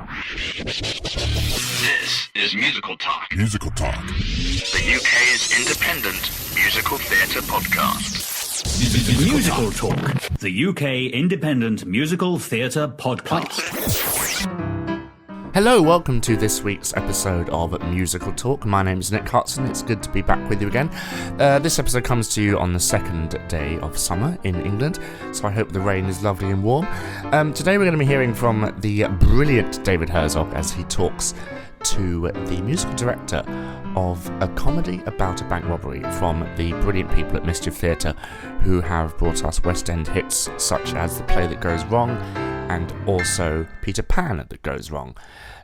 This is Musical Talk. Musical Talk. The UK's independent musical theatre podcast. Musical Talk, the UK independent musical theatre podcast. Hello, welcome to this week's episode of Musical Talk. My name is Nick Hudson. It's good to be back with you again. This episode comes to you on the second day of summer in England, so I hope the rain is lovely and warm. Today we're going to be hearing from the brilliant David Herzog as he talks to the musical director of a comedy about a bank robbery from the brilliant people at Mischief Theatre, who have brought us West End hits such as The Play That Goes Wrong and also Peter Pan That Goes Wrong.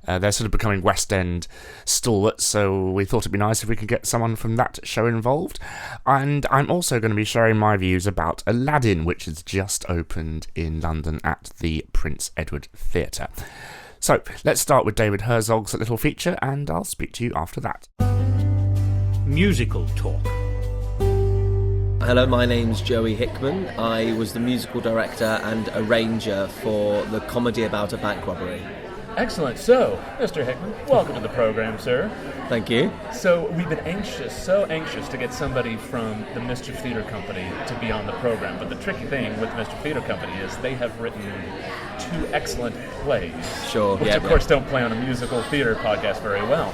They're sort of becoming West End stalwarts, so we thought it'd be nice if we could get someone from that show involved. And I'm also going to be sharing my views about Aladdin, which has just opened in London at the Prince Edward Theatre. So, let's start with David Herzog's little feature, and I'll speak to you after that. Musical Talk. Hello, my name's Joey Hickman. I was the musical director and arranger for the comedy about a bank robbery. Excellent. So, Mr. Hickman, welcome to the program, sir. Thank you. So, we've been so anxious to get somebody from the Mischief Theatre Company to be on the program. But the tricky thing with the Mischief Theatre Company is they have written two excellent plays. Sure, which, of course, don't play on a musical theatre podcast very well.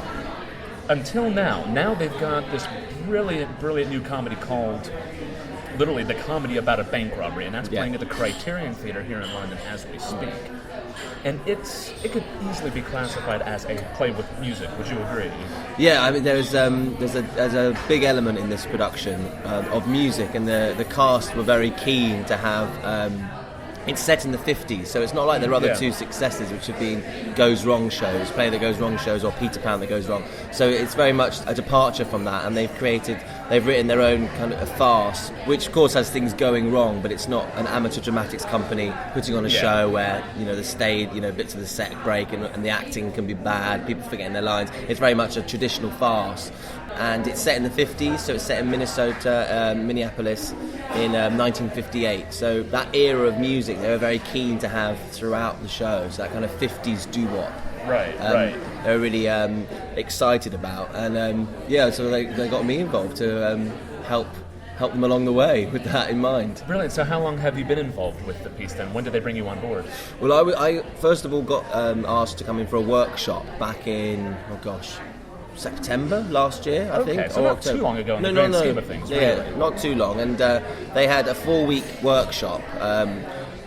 Until now. Now they've got this brilliant new comedy called, literally, The Comedy About a Bank Robbery, and that's playing at the Criterion Theatre here in London as we speak. And it could easily be classified as a play with music. Would you agree? Yeah, I mean, there's a big element in this production of music, and the cast were very keen to have. It's set in the 50s, so it's not like their other two successes, which have been Goes Wrong shows, Play That Goes Wrong shows, or Peter Pan That Goes Wrong. So it's very much a departure from that, and they've written their own kind of a farce, which of course has things going wrong, but it's not an amateur dramatics company putting on a show where the stage, bits of the set break and the acting can be bad, people forgetting their lines. It's very much a traditional farce. And it's set in the 50s, so it's set in Minnesota, Minneapolis, in 1958. So that era of music, they were very keen to have throughout the show, so that kind of 50s doo-wop. Right. They were really excited about, and so they got me involved to help them along the way with that in mind. Brilliant. So how long have you been involved with the piece then? When did they bring you on board? Well, I first of all got asked to come in for a workshop back in, September last year, I think. So not too long ago in the grand scheme of things, really. Yeah, not too long. And they had a 4-week workshop,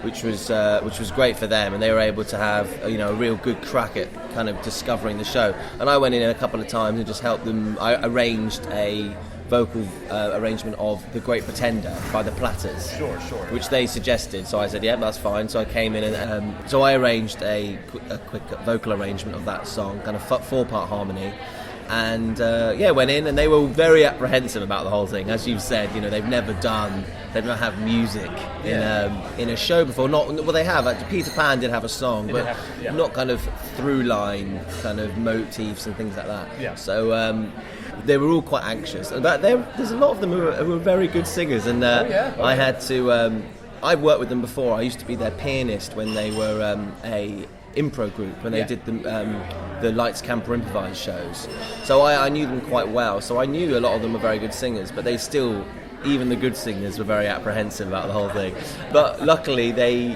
which was great for them, and they were able to have a real good crack at kind of discovering the show. And I went in a couple of times and just helped them. I arranged a vocal arrangement of The Great Pretender by the Platters, sure, which they suggested. So I said, yeah, that's fine. So I came in and so I arranged a quick vocal arrangement of that song, kind of 4-part harmony. And went in, and they were very apprehensive about the whole thing. As you've said, they've never had music in a show before. They have. Peter Pan did have a song, but not kind of through line kind of motifs and things like that. Yeah. So they were all quite anxious. But there's a lot of them who are very good singers, and I had to. I've worked with them before. I used to be their pianist when they were a improv group, when they did the Lights Camper Improvise shows. So I knew them quite well. So I knew a lot of them were very good singers, but they still, even the good singers, were very apprehensive about the whole thing. But luckily they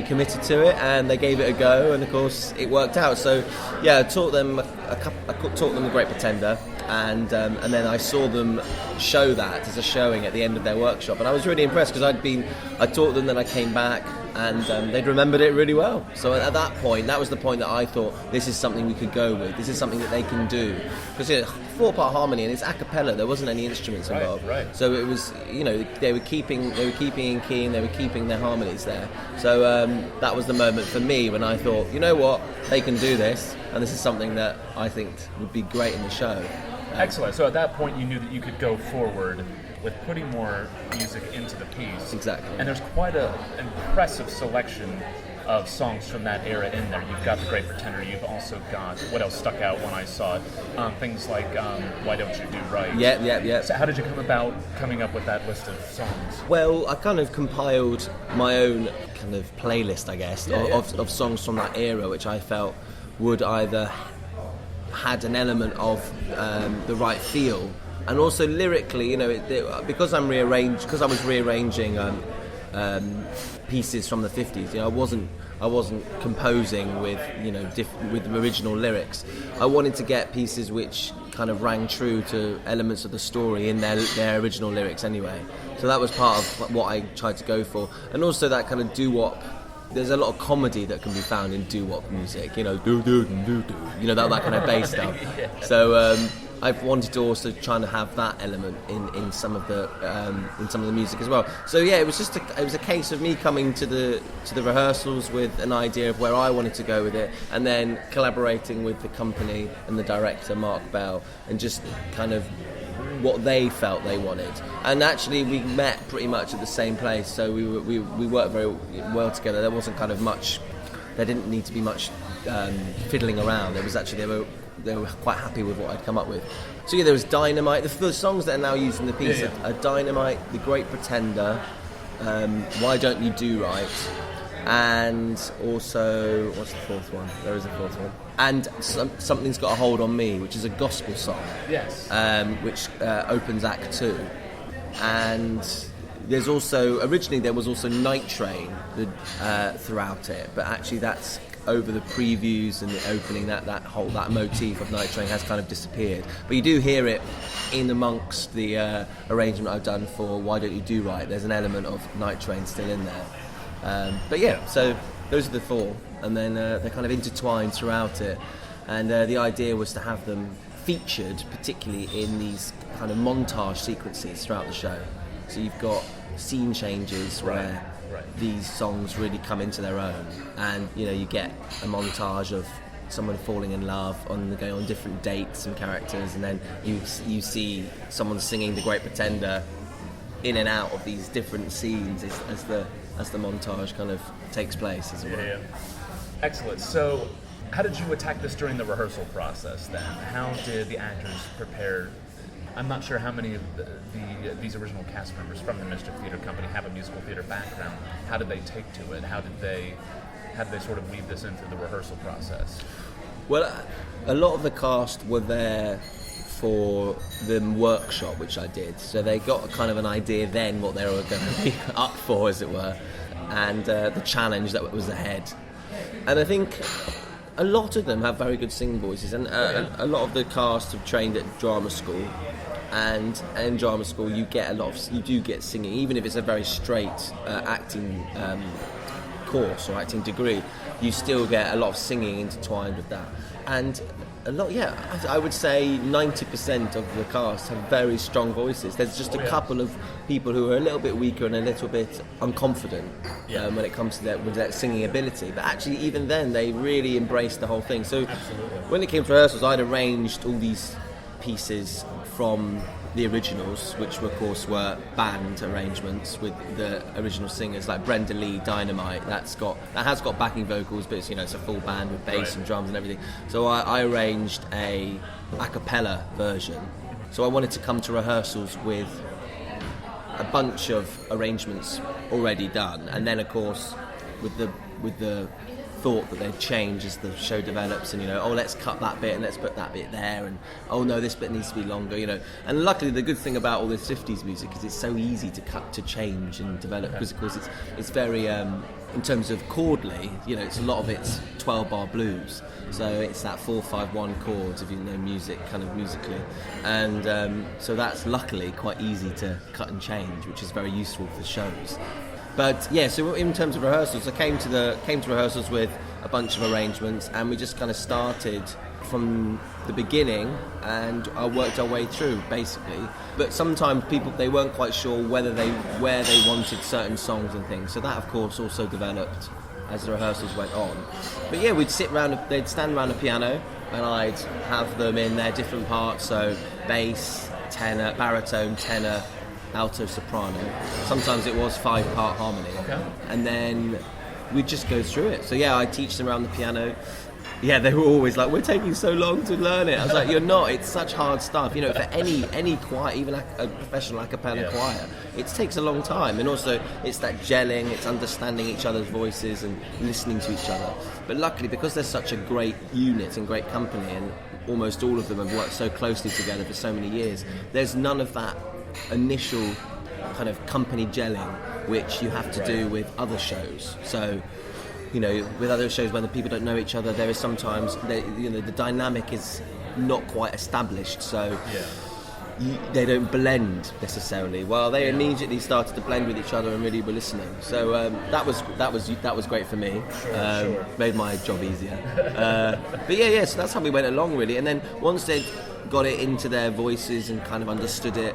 committed to it, and they gave it a go, and of course it worked out. So I taught them The Great Pretender, and then I saw them show that as a showing at the end of their workshop, and I was really impressed because I taught them, then I came back, and they'd remembered it really well. So at that point, that was the point that I thought, this is something we could go with. This is something that they can do, because it's 4-part harmony and it's a cappella. There wasn't any instruments involved. Right. So it was, they were keeping in key, and they were keeping their harmonies there. So that was the moment for me when I thought, you know what, they can do this, and this is something that I think would be great in the show. Excellent. So at that point, you knew that you could go forward with putting more music into the piece. Exactly. And there's quite an impressive selection of songs from that era in there. You've got The Great Pretender. You've also got, what else stuck out when I saw it? Things like Why Don't You Do Right? Yeah. So how did you come about coming up with that list of songs? Well, I kind of compiled my own kind of playlist, I guess, of songs from that era, which I felt would either had an element of the right feel, and also lyrically, you know, because I was rearranging pieces from the 50s. You know, I wasn't composing with, you know, with original lyrics. I wanted to get pieces which kind of rang true to elements of the story in their original lyrics anyway. So that was part of what I tried to go for, and also that kind of doo-wop. There's a lot of comedy that can be found in doo-wop music, you know, do-do-do-do, you know, that kind of bass stuff. Yeah. So I've wanted to also try and have that element in some of the music as well. So yeah, it was a case of me coming to the rehearsals with an idea of where I wanted to go with it, and then collaborating with the company and the director Mark Bell, and just kind of what they felt they wanted. And actually we met pretty much at the same place, so we worked very well together. There wasn't kind of much, there didn't need to be much fiddling around. There was actually, they were quite happy with what I'd come up with. So yeah, there was Dynamite. The songs that are now used in the piece are Dynamite, The Great Pretender, Why Don't You Do Right, and also, what's the fourth one? There is a fourth one. And Something's Got a Hold on Me, which is a gospel song. Yes. Which opens Act 2. And there's also, originally there was also Night Train throughout it, but actually that's over the previews and the opening, that motif of Night Train has kind of disappeared. But you do hear it in amongst the arrangement I've done for Why Don't You Do Right. There's an element of Night Train still in there. But yeah, so those are the four, and then they're kind of intertwined throughout it. And the idea was to have them featured, particularly in these kind of montage sequences throughout the show. So you've got scene changes where these songs really come into their own, and you know, you get a montage of someone falling in love, going on different dates and characters, and then you see someone singing The Great Pretender in and out of these different scenes as the montage kind of takes place as well. Yeah. Excellent. So how did you attack this during the rehearsal process then? How did the actors prepare? I'm not sure how many of these original cast members from the Mischief Theatre Company have a musical theatre background. How did they take to it? How did they sort of weave this into the rehearsal process? Well, a lot of the cast were there for the workshop, which I did. So they got a kind of an idea then what they were going to be up for, as it were, and the challenge that was ahead. And I think a lot of them have very good singing voices, and a lot of the cast have trained at drama school. And in drama school, you do get singing, even if it's a very straight acting course or acting degree. You still get a lot of singing intertwined with that, and a lot. Yeah, I would say 90% of the cast have very strong voices. There's just a couple of people who are a little bit weaker and a little bit unconfident when it comes to that singing ability. But actually, even then, they really embraced the whole thing. So when it came to rehearsals, I'd arranged all these pieces from the originals, which of course were band arrangements with the original singers, like Brenda Lee, Dynamite. That has got backing vocals, but it's a full band with bass and drums and everything. So I arranged a cappella version. So I wanted to come to rehearsals with a bunch of arrangements already done, and then of course with the thought that they'd change as the show develops, and let's cut that bit and let's put that bit there, and no, this bit needs to be longer, and luckily the good thing about all this 50s music is it's so easy to cut, to change and develop, because of course it's very in terms of chordally, it's a lot of it's 12-bar blues, so it's that 4-5-1 chords, if you know music kind of musically, and so that's luckily quite easy to cut and change, which is very useful for shows. But yeah, so in terms of rehearsals, I came to rehearsals with a bunch of arrangements, and we just kind of started from the beginning, and I worked our way through basically. But sometimes people, they weren't quite sure where they wanted certain songs and things. So that of course also developed as the rehearsals went on. But yeah, they'd stand around a piano, and I'd have them in their different parts. So bass, tenor, baritone, tenor, alto, soprano. Sometimes it was 5-part harmony. Okay. And then we'd just go through it. So yeah, I teach them around the piano. Yeah, they were always like, we're taking so long to learn it. I was like, you're not. It's such hard stuff. You know, for any choir, even a professional a cappella choir, it takes a long time. And also, it's that gelling, it's understanding each other's voices and listening to each other. But luckily, because they're such a great unit and great company, and almost all of them have worked so closely together for so many years, there's none of that initial kind of company gelling, which you have to do with other shows. So, you know, with other shows when the people don't know each other, there is sometimes, the dynamic is not quite established, so they don't blend necessarily. Well, they immediately started to blend with each other and really were listening. So that was great for me. Made my job easier. But yeah. So that's how we went along really. And then once they'd got it into their voices and kind of understood it,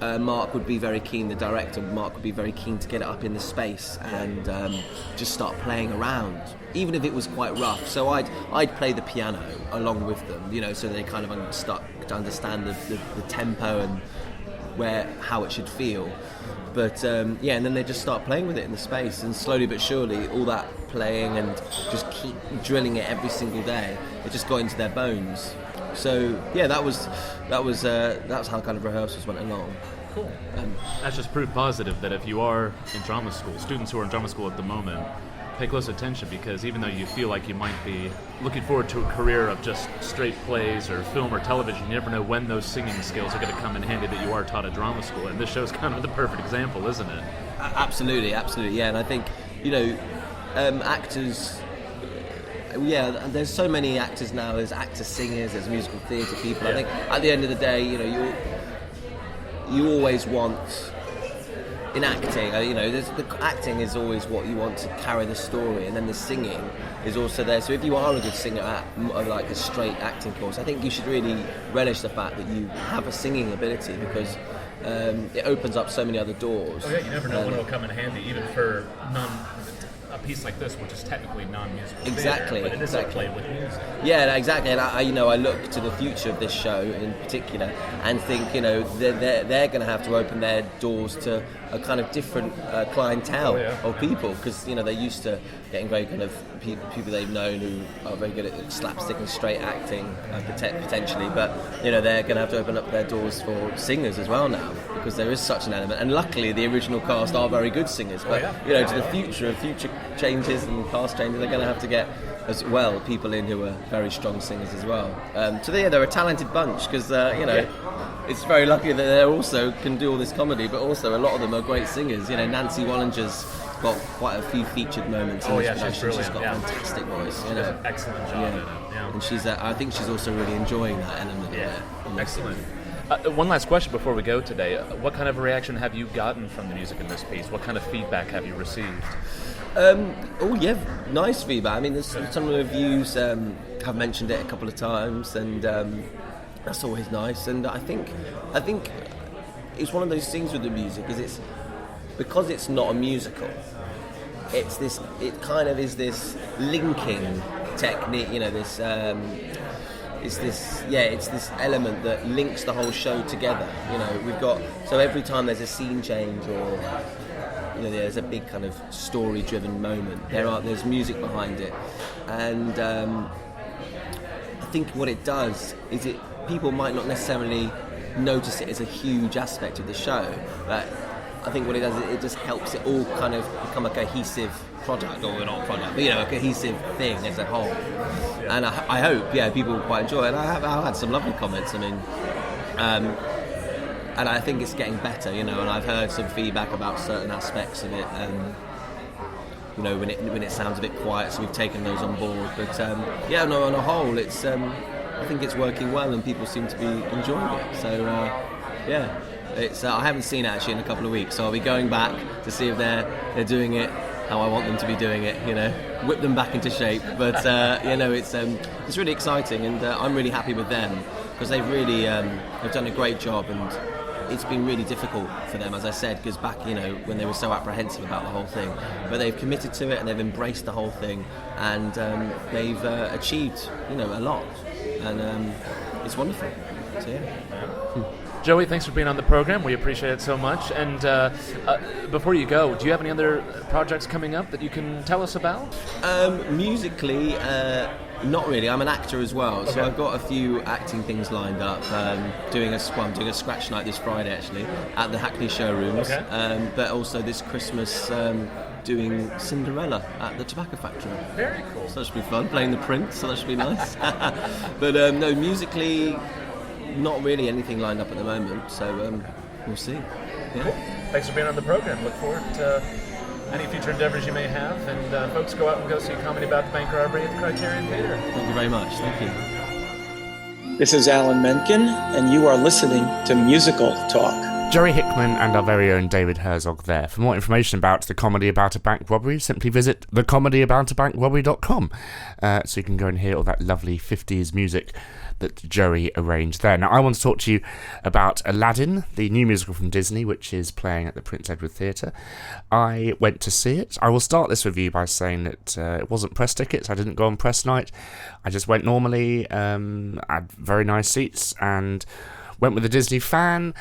Mark would be very keen, the director, Mark would be very keen to get it up in the space and just start playing around, even if it was quite rough. So I'd play the piano along with them, you know, so they kind of start to understand the tempo and how it should feel. But and then they just start playing with it in the space, and slowly but surely all that playing and just keep drilling it every single day, it just got into their bones. So yeah, that's how kind of rehearsals went along. Cool. That's just proof positive that if you are in drama school, students who are in drama school at the moment, pay close attention, because even though you feel like you might be looking forward to a career of just straight plays or film or television, you never know when those singing skills are going to come in handy that you are taught at drama school. And this show's kind of the perfect example, isn't it? Absolutely, yeah. And I think, you know, actors. Yeah, there's so many actors now. There's actor-singers, there's musical theatre people. I think at the end of the day, you know, you always want, in acting, you know, the acting is always what you want to carry the story, and then the singing is also there. So if you are a good singer at like a straight acting course, I think you should really relish the fact that you have a singing ability, because it opens up so many other doors. Oh yeah, you never know when it'll come in handy, even for a piece like this, which is technically non-musical exactly theater, but it is a play with music. Yeah, exactly. And I look to the future of this show in particular and think, you know, they're going to have to open their doors to a kind of different clientele of people, because, you know, they're used to getting very kind of people they've known who are very good at slapstick and straight acting potentially, but, you know, they're going to have to open up their doors for singers as well now, because there is such an element. And luckily the original cast are very good singers, but you know, to the future changes and cast changes, they're going to have to get as well people in who are very strong singers as well. So they're a talented bunch, because you know, it's very lucky that they also can do all this comedy, but also a lot of them are great singers. You know, Nancy Wallinger's got quite a few featured moments in this production. She's got a fantastic voice. You know, excellent job in it. Yeah. And she's I think she's also really enjoying that element. Excellent. One last question before we go today. What kind of reaction have you gotten from the music in this piece? What kind of feedback have you received? Nice feedback. I mean, there's some reviews have mentioned it a couple of times, and that's always nice. And I think it's one of those things with the music, is because it's not a musical. It kind of is this linking technique. You know, this. It's this element that links the whole show together. You know, we've got, so every time there's a scene change or, you know, there's a big kind of story-driven moment, there's music behind it, and I think what it does is people might not necessarily notice it as a huge aspect of the show, but I think what it does is it just helps it all kind of become a cohesive product, or not product, but, you know, a cohesive thing as a whole. And I hope, people will quite enjoy it. And I've had some lovely comments. I mean, and I think it's getting better, you know. And I've heard some feedback about certain aspects of it. You know, when it sounds a bit quiet, so we've taken those on board. But on a whole, it's I think it's working well, and people seem to be enjoying it. So it's I haven't seen it actually in a couple of weeks, so I'll be going back to see if they're doing it how I want them to be doing it, you know, whip them back into shape. But it's really exciting, and I'm really happy with them, because they've really they've done a great job, and it's been really difficult for them, as I said, because back, you know, when they were so apprehensive about the whole thing, but they've committed to it and they've embraced the whole thing, and they've achieved, you know, a lot, and it's wonderful. So Joey, thanks for being on the program. We appreciate it so much. And before you go, do you have any other projects coming up that you can tell us about? Musically, not really. I'm an actor as well, so Okay. I've got a few acting things lined up. I'm doing a scratch night this Friday, actually, at the Hackney Showrooms. Okay. But also this Christmas, doing Cinderella at the Tobacco Factory. Very cool. So that should be fun, playing the Prince, so that should be nice. But no, musically, not really anything lined up at the moment, so we'll see. Yeah. Cool. Thanks for being on the program. Look forward to any future endeavors you may have. And folks, go out and go see a comedy about the bank robbery at the Criterion Theatre. Thank you very much. Thank you. This is Alan Menken, and you are listening to Musical Talk. Jerry Hickman and our very own David Herzog there. For more information about the comedy about a bank robbery, simply visit thecomedyaboutabankrobbery.com, so you can go and hear all that lovely 50s music that Joey arranged there. Now, I want to talk to you about Aladdin, the new musical from Disney, which is playing at the Prince Edward Theatre. I went to see it. I will start this review by saying that it wasn't press tickets. I didn't go on press night. I just went normally, had very nice seats, and went with a Disney fan.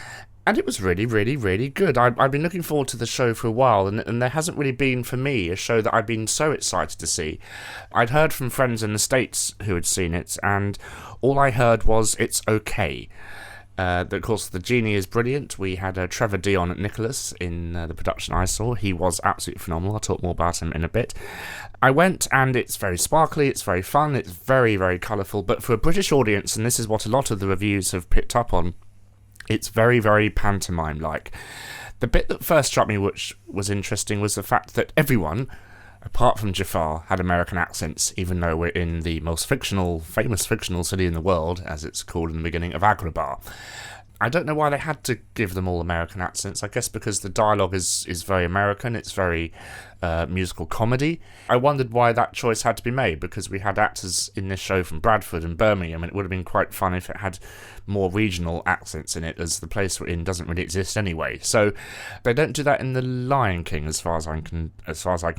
And it was really, really, really good. I've been looking forward to the show for a while, and there hasn't really been, for me, a show that I've been so excited to see. I'd heard from friends in the States who had seen it, and all I heard was, it's okay. Of course, the genie is brilliant. We had Trevor Dion at Nicholas in the production I saw. He was absolutely phenomenal. I'll talk more about him in a bit. I went, and it's very sparkly, it's very fun, it's very, very colourful, but for a British audience, and this is what a lot of the reviews have picked up on, it's very, very pantomime-like. The bit that first struck me, which was interesting, was the fact that everyone, apart from Jafar, had American accents, even though we're in the most famous fictional city in the world, as it's called in the beginning, of Agrabah. I don't know why they had to give them all American accents. I guess because the dialogue is very American, it's very musical comedy. I wondered why that choice had to be made, because we had actors in this show from Bradford and Birmingham, and it would have been quite fun if it had more regional accents in it, as the place we're in doesn't really exist anyway. So they don't do that in The Lion King, as far as I can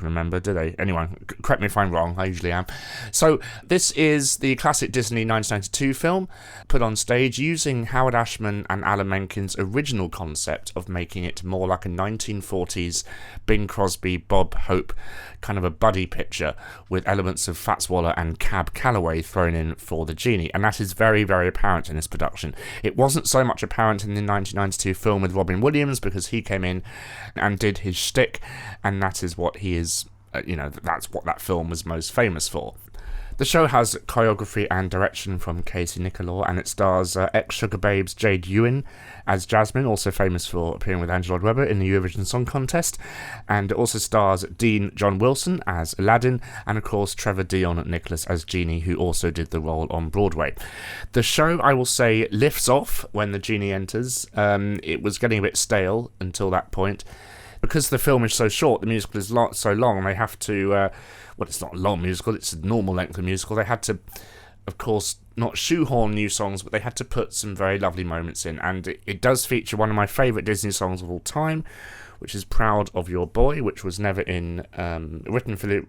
remember, do they? Anyway, correct me if I'm wrong, I usually am. So this is the classic Disney 1992 film, put on stage using Howard Ashman and Alan Menken's original concept of making it more like a 1940s Bing Crosby, Bob Hope kind of a buddy picture, with elements of Fats Waller and Cab Calloway thrown in for the genie, and that is very, very apparent in this production. It wasn't so much apparent in the 1992 film with Robin Williams, because he came in and did his shtick, and that is what he is, that's what that film was most famous for. The show has choreography and direction from Casey Nicholaw, and it stars ex-Sugar Babes Jade Ewan as Jasmine, also famous for appearing with Andrew Lloyd Webber in the Eurovision Song Contest, and it also stars Dean John Wilson as Aladdin, and of course Trevor Dion Nicholas as Genie, who also did the role on Broadway. The show, I will say, lifts off when the genie enters. It was getting a bit stale until that point. Because the film is so short, the musical is so long, they have to... it's not a long musical, it's a normal length of musical. They had to, of course, not shoehorn new songs, but they had to put some very lovely moments in. And it does feature one of my favourite Disney songs of all time, which is Proud of Your Boy, which was never written for the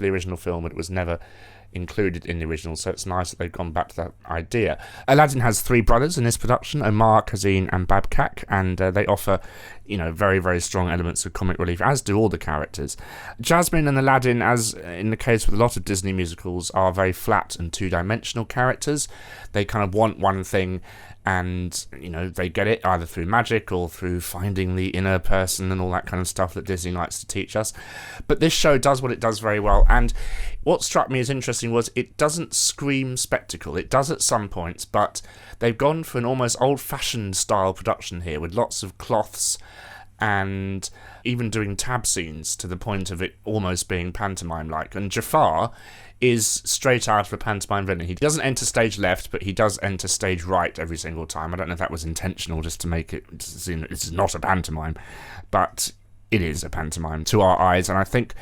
original film, but it was never included in the original, so it's nice that they've gone back to that idea. Aladdin has three brothers in this production, Omar, Kazim and Babkak, and they offer, very, very strong elements of comic relief, as do all the characters. Jasmine and Aladdin, as in the case with a lot of Disney musicals, are very flat and two-dimensional characters. They kind of want one thing, and, they get it either through magic or through finding the inner person and all that kind of stuff that Disney likes to teach us. But this show does what it does very well, and what struck me as interesting was it doesn't scream spectacle. It does at some points, but they've gone for an almost old-fashioned style production here, with lots of cloths and even doing tab scenes, to the point of it almost being pantomime-like. And Jafar is straight out of a pantomime villain. He doesn't enter stage left, but he does enter stage right every single time. I don't know if that was intentional, just to make it seem that it's not a pantomime, but it is a pantomime to our eyes. And I think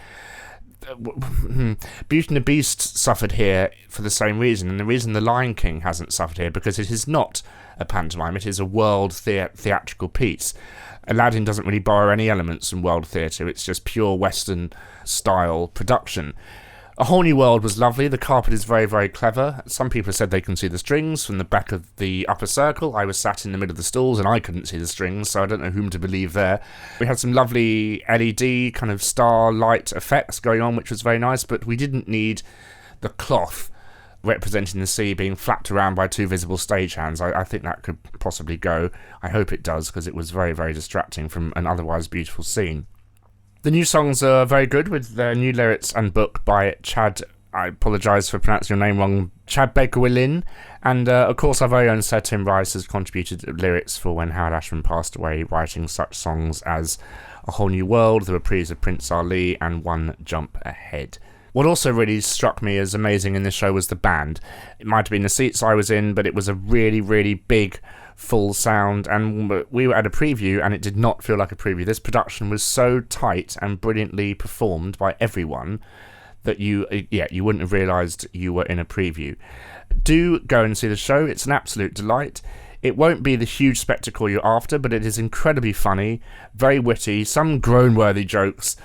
Beauty and the Beast suffered here for the same reason, and the reason The Lion King hasn't suffered here, because it is not a pantomime, it is a world theatrical piece. Aladdin doesn't really borrow any elements from world theatre, it's just pure Western style production. A Whole New World was lovely. The carpet is very, very clever. Some people said they can see the strings from the back of the upper circle. I was sat in the middle of the stalls and I couldn't see the strings, so I don't know whom to believe there. We had some lovely LED kind of starlight effects going on, which was very nice, but we didn't need the cloth representing the sea being flapped around by two visible stagehands. I think that could possibly go. I hope it does, because it was very, very distracting from an otherwise beautiful scene. The new songs are very good, with their new lyrics and book by Chad, I apologise for pronouncing your name wrong, Chad Baker-Willin, and of course our very own Sir Tim Rice has contributed lyrics for when Howard Ashman passed away, writing such songs as A Whole New World, The Reprise of Prince Ali, and One Jump Ahead. What also really struck me as amazing in this show was the band. It might have been the seats I was in, but it was a really, really big full sound, and we were at a preview and it did not feel like a preview. This production was so tight and brilliantly performed by everyone that you wouldn't have realised you were in a preview. Do go and see the show. It's an absolute delight. It won't be the huge spectacle you're after, but it is incredibly funny, very witty, some groan-worthy jokes,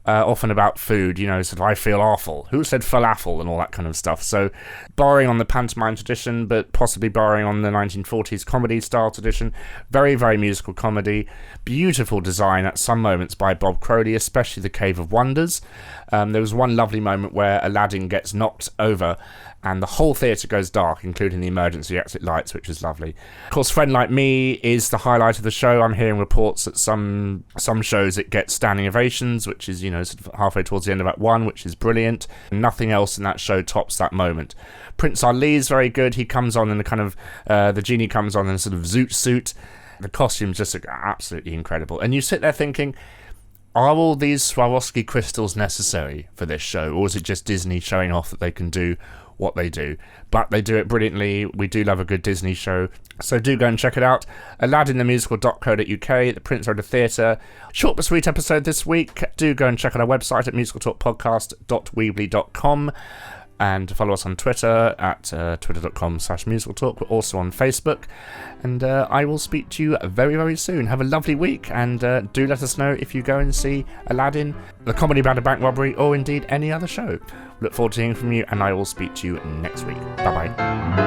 often about food, sort of I feel awful. Who said falafel and all that kind of stuff. So borrowing on the pantomime tradition, but possibly borrowing on the 1940s comedy style tradition. Very, very musical comedy. Beautiful design at some moments by Bob Crowley, especially the Cave of Wonders. There was one lovely moment where Aladdin gets knocked over and the whole theatre goes dark, including the emergency exit lights, which is lovely. Of course, Friend Like Me is the highlight of the show. I'm hearing reports that some shows it gets standing ovations, which is, sort of halfway towards the end of Act 1, which is brilliant. Nothing else in that show tops that moment. Prince Ali is very good. He comes on in a kind of, the genie comes on in a sort of zoot suit. The costumes just look absolutely incredible. And you sit there thinking, are all these Swarovski crystals necessary for this show? Or is it just Disney showing off that they can do what they do? But they do it brilliantly. We do love a good Disney show, so do go and check it out. AladdinTheMusical.co.uk, the Prince Road Theatre. Short but sweet episode this week. Do go and check out our website at musicaltalkpodcast.weebly.com, and follow us on Twitter at twitter.com/musicaltalk. We're also on Facebook, and I will speak to you very, very soon. Have a lovely week, and do let us know if you go and see Aladdin, the comedy Band of Bank Robbery, or indeed any other show. Look forward to hearing from you, and I will speak to you next week. Bye bye.